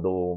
2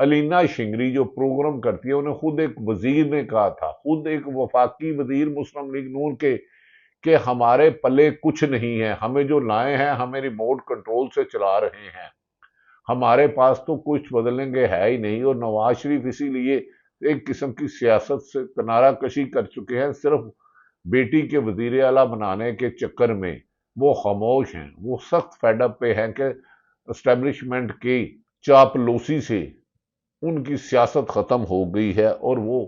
علینا شنگری جو پروگرام کرتی ہے، انہیں خود ایک وزیر نے کہا تھا، خود ایک وفاقی وزیر مسلم لیگ نون کے، کہ ہمارے پلے کچھ نہیں ہے، ہمیں جو لائے ہیں ہمیں ریموٹ کنٹرول سے چلا رہے ہیں، ہمارے پاس تو کچھ بدلنے کے ہے ہی نہیں۔ اور نواز شریف اسی لیے ایک قسم کی سیاست سے کنارہ کشی کر چکے ہیں، صرف بیٹی کے وزیر اعلیٰ بنانے کے چکر میں وہ خاموش ہیں۔ وہ سخت فیڈ اپ پہ ہیں کہ اسٹیبلشمنٹ کی چاپلوسی سے ان کی سیاست ختم ہو گئی ہے، اور وہ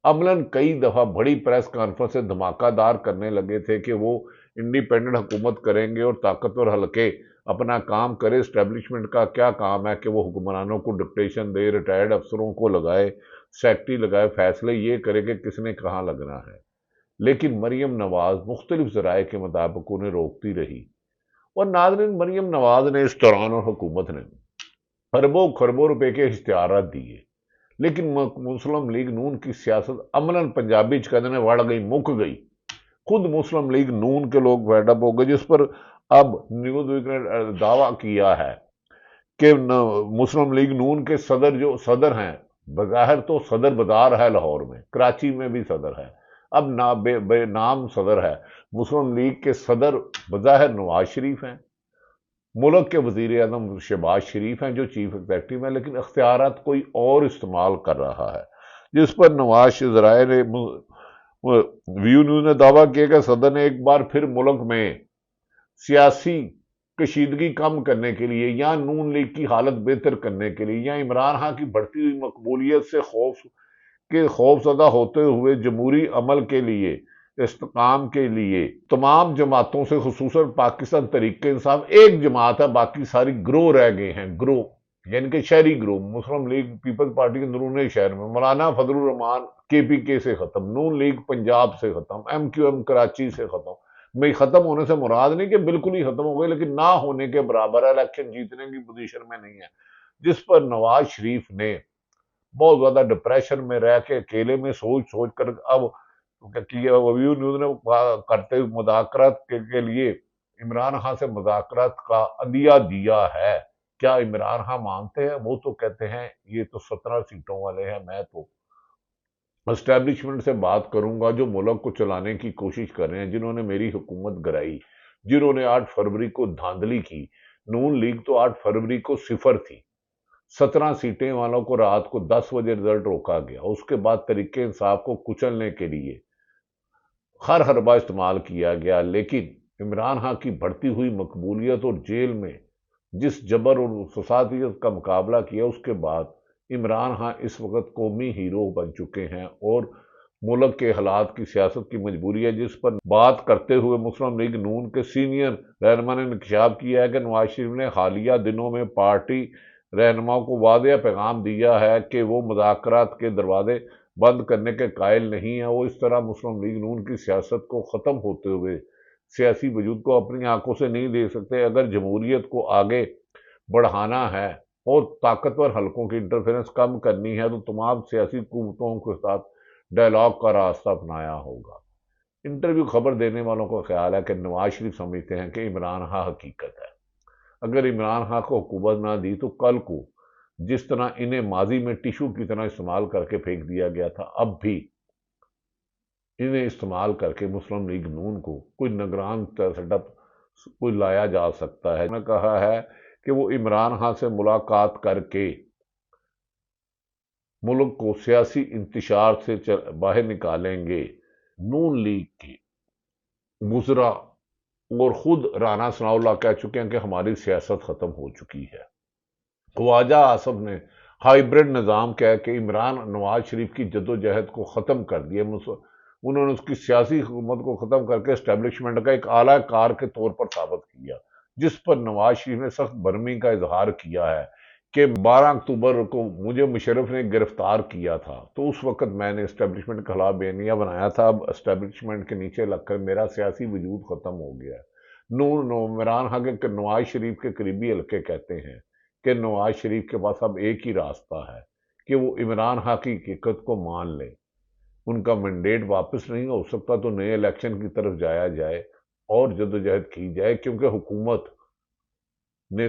عملاً کئی دفعہ بڑی پریس کانفرنس سے دھماکہ دار کرنے لگے تھے کہ وہ انڈیپینڈنٹ حکومت کریں گے اور طاقتور حلقے اپنا کام کرے۔ اسٹیبلشمنٹ کا کیا کام ہے کہ وہ حکمرانوں کو ڈکٹیشن دے، ریٹائرڈ افسروں کو لگائے، سیکٹری لگائے، فیصلے یہ کرے کہ کس نے کہاں لگنا ہے۔ لیکن مریم نواز مختلف ذرائع کے مطابق انہیں روکتی رہی، اور ناظرین مریم نواز نے اس دوران اور حکومت نے اربوں خربوں روپے کے اشتہارات دیے، لیکن مسلم لیگ نون کی سیاست عملاً پنجابی چکدنے وڑ گئی، مک گئی۔ خود مسلم لیگ نون کے لوگ فیڈ اپ ہو گئے، جس پر اب نیوز ویک نے دعویٰ کیا ہے کہ مسلم لیگ نون کے صدر جو صدر ہیں، بظاہر تو صدر بدار ہے لاہور میں، کراچی میں بھی صدر ہے، اب بے نام صدر ہے۔ مسلم لیگ کے صدر بظاہر نواز شریف ہیں، ملک کے وزیر اعظم شہباز شریف ہیں جو چیف ایگزیکٹو ہیں، لیکن اختیارات کوئی اور استعمال کر رہا ہے، جس پر نواز ذرائع نے ویو نیوز نے دعویٰ کیا کہ صدر نے ایک بار پھر ملک میں سیاسی کشیدگی کم کرنے کے لیے، یا نون لیگ کی حالت بہتر کرنے کے لیے، یا عمران خان کی بڑھتی ہوئی مقبولیت سے خوف زدہ ہوتے ہوئے جمہوری عمل کے لیے، استحکام کے لیے تمام جماعتوں سے، خصوصاً پاکستان تحریک انصاف ایک جماعت ہے، باقی ساری گروہ رہ گئے ہیں، گروہ یعنی کہ شہری گروہ۔ مسلم لیگ پیپلز پارٹی اندرون شہر میں مولانا فضل الرحمان KPK سے ختم، نون لیگ پنجاب سے ختم، MQM کراچی سے ختم۔ میں ختم ہونے سے مراد نہیں کہ بالکل ہی ختم ہو گئے، لیکن نہ ہونے کے برابر ہے، الیکشن جیتنے کی پوزیشن میں نہیں ہے، جس پر نواز شریف نے بہت زیادہ ڈپریشن میں رہ کے اکیلے میں سوچ کر اب ویو نیوز نے کرتے مذاکرات کے لیے عمران خان سے مذاکرات کا عندیہ دیا ہے۔ کیا عمران خان مانتے ہیں؟ وہ تو کہتے ہیں یہ تو 17 سیٹوں والے ہیں، میں تو اسٹیبلشمنٹ سے بات کروں گا جو ملک کو چلانے کی کوشش کر رہے ہیں، جنہوں نے میری حکومت گرائی، جنہوں نے 8 فروری کو دھاندلی کی۔ نون لیگ تو 8 فروری کو 0 تھی، 17 سیٹیں والوں کو رات کو 10 بجے رزلٹ روکا گیا، اس کے بعد تحریک انصاف کو کچلنے کے لیے ہر حربہ استعمال کیا گیا۔ لیکن عمران خان کی بڑھتی ہوئی مقبولیت اور جیل میں جس جبر اور فسادیت کا مقابلہ کیا، اس کے بعد عمران خان اس وقت قومی ہیرو بن چکے ہیں، اور ملک کے حالات کی سیاست کی مجبوری ہے، جس پر بات کرتے ہوئے مسلم لیگ نون کے سینئر رہنما نے انکشاف کیا ہے کہ نواز شریف نے حالیہ دنوں میں پارٹی رہنماؤں کو واضح پیغام دیا ہے کہ وہ مذاکرات کے دروازے بند کرنے کے قائل نہیں ہیں۔ وہ اس طرح مسلم لیگ نون کی سیاست کو ختم ہوتے ہوئے سیاسی وجود کو اپنی آنکھوں سے نہیں دیکھ سکتے۔ اگر جمہوریت کو آگے بڑھانا ہے اور طاقتور حلقوں کی انٹرفیرنس کم کرنی ہے تو تمام سیاسی قوتوں کے ساتھ ڈائلاگ کا راستہ اپنایا ہوگا۔ انٹرویو خبر دینے والوں کا خیال ہے کہ نواز شریف سمجھتے ہیں کہ عمران خان حقیقت ہے، اگر عمران خان کو حکومت نہ دی تو کل کو جس طرح انہیں ماضی میں ٹیشو کی طرح استعمال کر کے پھینک دیا گیا تھا، اب بھی انہیں استعمال کر کے مسلم لیگ نون کو کوئی نگران سیٹ اپ کوئی لایا جا سکتا ہے۔ انہوں نے کہا ہے کہ وہ عمران خان سے ملاقات کر کے ملک کو سیاسی انتشار سے باہر نکالیں گے۔ نون لیگ کے وزراء اور خود رانا ثناء اللہ کہہ چکے ہیں کہ ہماری سیاست ختم ہو چکی ہے۔ خواجہ آصف نے ہائیبرڈ نظام کہہ کہ عمران نواز شریف کی جدوجہد کو ختم کر دیا، انہوں نے اس کی سیاسی حکومت کو ختم کر کے اسٹیبلشمنٹ کا ایک اعلیٰ کار کے طور پر ثابت کیا، جس پر نواز شریف نے سخت برہمی کا اظہار کیا ہے کہ 12 اکتوبر کو مجھے مشرف نے گرفتار کیا تھا تو اس وقت میں نے اسٹیبلشمنٹ کے خلاف بیانیہ بنایا تھا، اب اسٹیبلشمنٹ کے نیچے لگ کر میرا سیاسی وجود ختم ہو گیا ہے۔ عمران خان کے نواز شریف کے قریبی حلقے کہتے ہیں کہ نواز شریف کے پاس اب ایک ہی راستہ ہے کہ وہ عمران خان کی حقیقت کو مان لے، ان کا مینڈیٹ واپس نہیں ہو سکتا تو نئے الیکشن کی طرف جایا جائے اور جدوجہد کی جائے، کیونکہ حکومت نے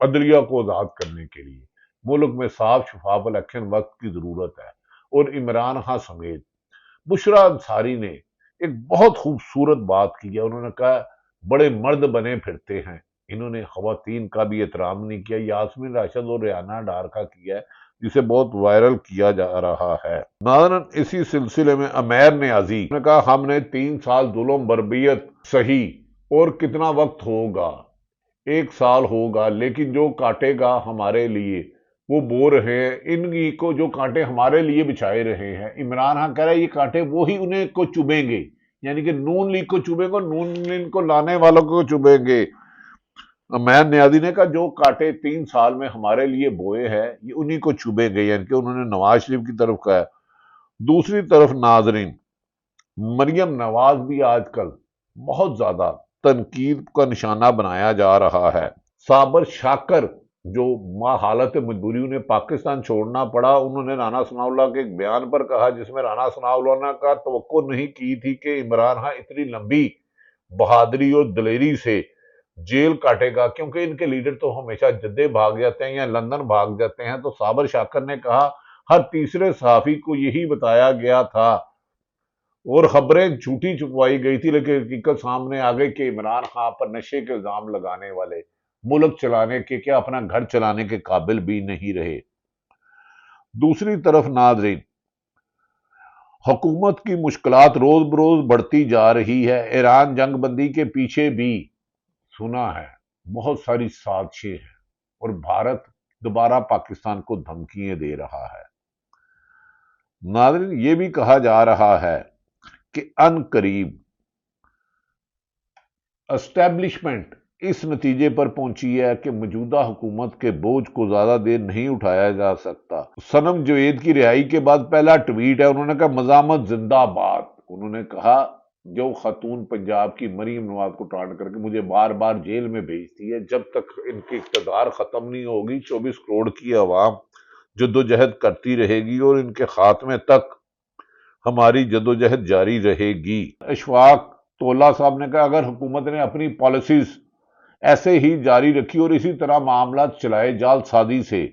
عدلیہ کو آزاد کرنے کے لیے ملک میں صاف شفاف الیکشن وقت کی ضرورت ہے، اور عمران خان سمیت بشرا انصاری نے ایک بہت خوبصورت بات کی ہے۔ انہوں نے کہا بڑے مرد بنے پھرتے ہیں، انہوں نے خواتین کا بھی احترام نہیں کیا۔ یاسمین راشد اور ریانہ ڈار کا کیا ہے، جسے بہت وائرل کیا جا رہا ہے۔ ناظرین، اسی سلسلے میں عمیر نیازی نے کہا ہم نے 3 سال ظلم بربریت سہی، اور کتنا وقت ہوگا، 1 سال ہوگا، لیکن جو کاٹے گا ہمارے لیے وہ بو رہے ہیں، ان کو جو کانٹے ہمارے لیے بچھائے رہے ہیں۔ عمران خان کہہ رہا ہے یہ کانٹے وہی انہیں کو چبھیں گے، یعنی کہ نون لیگ کو چبھیں گے، نون لیگ کو لانے والوں کو چبھیں گے۔ عمیر نیازی نے کہا جو کانٹے 3 سال میں ہمارے لیے بوئے ہیں یہ انہی کو چبھیں گے، یعنی کہ انہوں نے نواز شریف کی طرف کہا ہے۔ دوسری طرف ناظرین، مریم نواز بھی آج کل بہت زیادہ تنقید کا نشانہ بنایا جا رہا ہے۔ صابر شاکر جو حالت مجبوری انہیں پاکستان چھوڑنا پڑا، انہوں نے رانا ثناء اللہ کے ایک بیان پر کہا جس میں رانا ثناء اللہ نے کہا توقع نہیں کی تھی کہ عمران خان اتنی لمبی بہادری اور دلیری سے جیل کاٹے گا، کیونکہ ان کے لیڈر تو ہمیشہ جدے بھاگ جاتے ہیں یا لندن بھاگ جاتے ہیں۔ تو صابر شاکر نے کہا ہر تیسرے صحافی کو یہی بتایا گیا تھا اور خبریں جھوٹی چھپوائی گئی تھی، لیکن حقیقت سامنے آ گئی کہ عمران خان پر نشے کے الزام لگانے والے ملک چلانے کے کیا اپنا گھر چلانے کے قابل بھی نہیں رہے۔ دوسری طرف ناظرین، حکومت کی مشکلات روز بروز بڑھتی جا رہی ہے۔ ایران جنگ بندی کے پیچھے بھی سنا ہے بہت ساری سازشیں ہیں، اور بھارت دوبارہ پاکستان کو دھمکیاں دے رہا ہے۔ ناظرین، یہ بھی کہا جا رہا ہے کہ ان قریب اسٹیبلشمنٹ اس نتیجے پر پہنچی ہے کہ موجودہ حکومت کے بوجھ کو زیادہ دیر نہیں اٹھایا جا سکتا۔ سنم جوید کی رہائی کے بعد پہلا ٹویٹ ہے، انہوں نے کہا مزاحمت زندہ باد۔ انہوں نے کہا جو خاتون پنجاب کی مریم نواز کو ٹارگٹ کر کے مجھے بار بار جیل میں بھیجتی ہے، جب تک ان کی اقتدار ختم نہیں ہوگی 24 کروڑ کی عوام جدوجہد کرتی رہے گی اور ان کے خاتمے تک ہماری جدوجہد جاری رہے گی۔ اشفاق تولا صاحب نے کہا اگر حکومت نے اپنی پالیسیز ایسے ہی جاری رکھی اور اسی طرح معاملات چلائے جال سازی سے،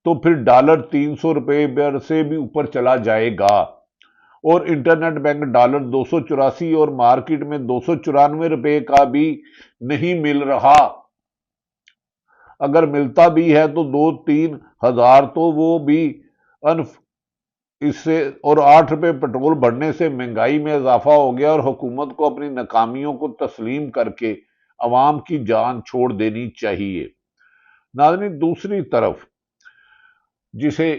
تو پھر ڈالر 300 روپے سے بھی اوپر چلا جائے گا، اور انٹرنیٹ بینک ڈالر 284 اور مارکیٹ میں 294 روپے کا بھی نہیں مل رہا۔ اگر ملتا بھی ہے تو 2-3 ہزار، تو وہ بھی اس سے، اور 8 روپے پٹرول بڑھنے سے مہنگائی میں اضافہ ہو گیا، اور حکومت کو اپنی ناکامیوں کو تسلیم کر کے عوام کی جان چھوڑ دینی چاہیے۔ ناظرین، دوسری طرف جسے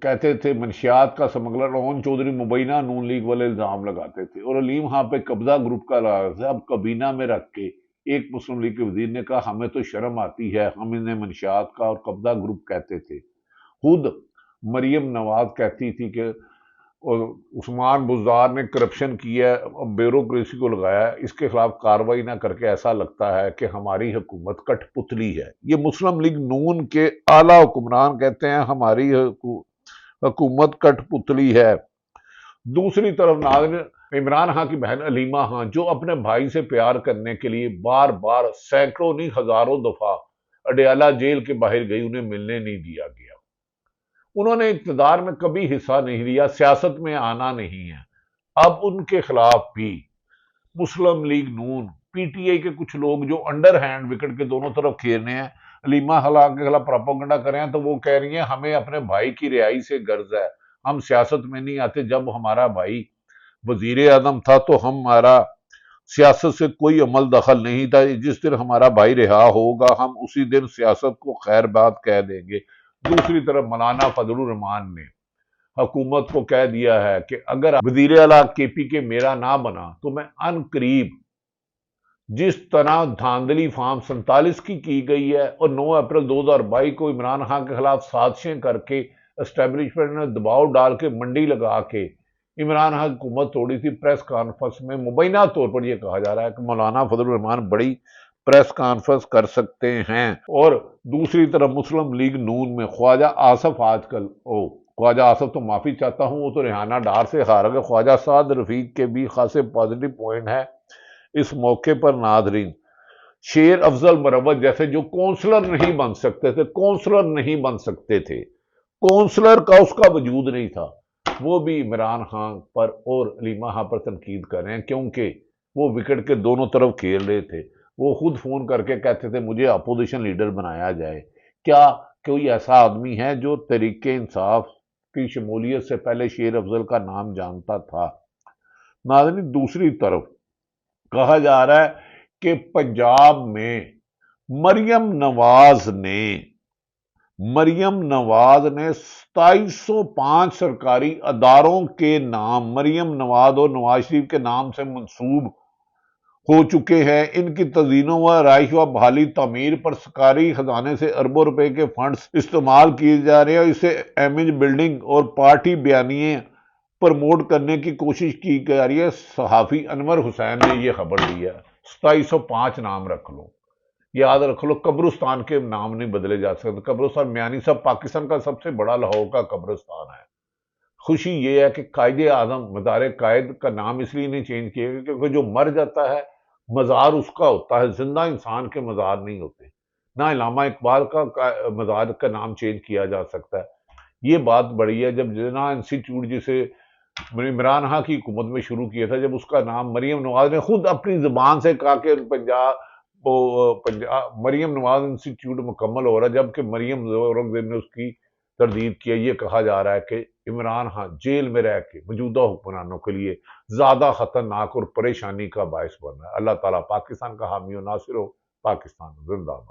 کہتے تھے منشیات کا سمگلر روہن چودھری مبینہ نون لیگ والے الزام لگاتے تھے، اور علیم خان پہ قبضہ گروپ کا لگا تھا، اب کابینہ میں رکھ کے ایک مسلم لیگ کے وزیر نے کہا ہمیں تو شرم آتی ہے، ہم انہیں منشیات کا اور قبضہ گروپ کہتے تھے۔ خود مریم نواز کہتی تھی کہ عثمان بزدار نے کرپشن کیا ہے، بیوروکریسی کو لگایا ہے، اس کے خلاف کارروائی نہ کر کے ایسا لگتا ہے کہ ہماری حکومت کٹ پتلی ہے۔ یہ مسلم لیگ نون کے اعلیٰ حکمران کہتے ہیں ہماری حکومت کٹ پتلی ہے۔ دوسری طرف ناظرین، عمران خان کی بہن علیمہ خان جو اپنے بھائی سے پیار کرنے کے لیے بار بار سینکڑوں نہیں ہزاروں دفعہ اڈیالہ جیل کے باہر گئی، انہیں ملنے نہیں دیا گیا۔ انہوں نے اقتدار میں کبھی حصہ نہیں لیا، سیاست میں آنا نہیں ہے۔ اب ان کے خلاف بھی مسلم league known, P T I کے کچھ لوگ جو انڈر ہینڈ وکٹ کے دونوں طرف کھیلنے ہیں، علیمہ خان کے خلاف پروپیگنڈا کریں تو وہ کہہ رہی ہیں ہمیں اپنے بھائی کی رہائی سے غرض ہے، ہم سیاست میں نہیں آتے۔ جب ہمارا بھائی وزیر اعظم تھا تو ہمارا سیاست سے کوئی عمل دخل نہیں تھا، جس دن ہمارا بھائی رہا ہوگا ہم اسی دن سیاست کو خیر بات کہہ دیں گے۔ دوسری طرف مولانا فضل الرحمان نے حکومت کو کہہ دیا ہے کہ اگر وزیر اعلیٰ کے پی کے میرا نہ بنا تو میں ان قریب جس طرح دھاندلی فارم 47 کی گئی ہے اور 9 اپریل 2022 کو عمران خان کے خلاف سازشیں کر کے اسٹیبلشمنٹ نے دباؤ ڈال کے منڈی لگا کے عمران خان حکومت توڑی تھی، پریس کانفرنس میں مبینہ طور پر یہ کہا جا رہا ہے کہ مولانا فضل الرحمان بڑی پریس کانفرنس کر سکتے ہیں۔ اور دوسری طرف مسلم لیگ نون میں خواجہ آصف آج کل خواجہ آصف تو معافی چاہتا ہوں، وہ تو ریحانہ ڈار سے ہار گئے، خواجہ سعد رفیق کے بھی خاصے پازیٹو پوائنٹ ہے اس موقع پر۔ ناظرین، شیر افضل مروت جیسے جو کونسلر نہیں بن سکتے تھے، کونسلر نہیں بن سکتے تھے، کونسلر کا اس کا وجود نہیں تھا، وہ بھی عمران خان پر اور علیمہ خان پر تنقید کر رہے ہیں کیونکہ وہ وکٹ کے دونوں طرف کھیل رہے تھے۔ وہ خود فون کر کے کہتے تھے مجھے اپوزیشن لیڈر بنایا جائے۔ کیا کوئی ایسا آدمی ہے جو تحریک انصاف کی شمولیت سے پہلے شیر افضل کا نام جانتا تھا؟ ناظرین، دوسری طرف کہا جا رہا ہے کہ پنجاب میں مریم نواز نے 2705 سرکاری اداروں کے نام مریم نواز اور نواز شریف کے نام سے منسوب ہو چکے ہیں۔ ان کی تزئین و آرائش و بحالی تعمیر پر سرکاری خزانے سے اربوں روپے کے فنڈز استعمال کیے جا رہے ہیں اور اسے امیج بلڈنگ اور پارٹی بیانیے پروموٹ کرنے کی کوشش کی جا رہی ہے۔ صحافی انور حسین نے یہ خبر دی ہے۔ 2705 نام رکھ لو، یاد رکھ لو، قبرستان کے نام نہیں بدلے جا سکتے۔ قبرستان میانی صاحب پاکستان کا سب سے بڑا لاہور کا قبرستان ہے۔ خوشی یہ ہے کہ قائد اعظم مزار قائد کا نام اس لیے نہیں چینج کیا گیا کیونکہ جو مر جاتا ہے مزار اس کا ہوتا ہے، زندہ انسان کے مزار نہیں ہوتے۔ نہ علامہ اقبال کا مزار کا نام چینج کیا جا سکتا ہے۔ یہ بات بڑی ہے جب جنا انسٹیٹیوٹ جسے عمران خان کی حکومت میں شروع کیا تھا، جب اس کا نام مریم نواز نے خود اپنی زبان سے کہا کہ مریم نواز انسٹیٹیوٹ مکمل ہو رہا ہے، جبکہ مریم اورنگزیب نے اس کی تردید کیا۔ یہ کہا جا رہا ہے کہ عمران خان جیل میں رہ کے موجودہ حکمرانوں کے لیے زیادہ خطرناک اور پریشانی کا باعث بن رہا ہے۔ اللہ تعالیٰ پاکستان کا حامی و ناصر ہو۔ پاکستان زندہ باد۔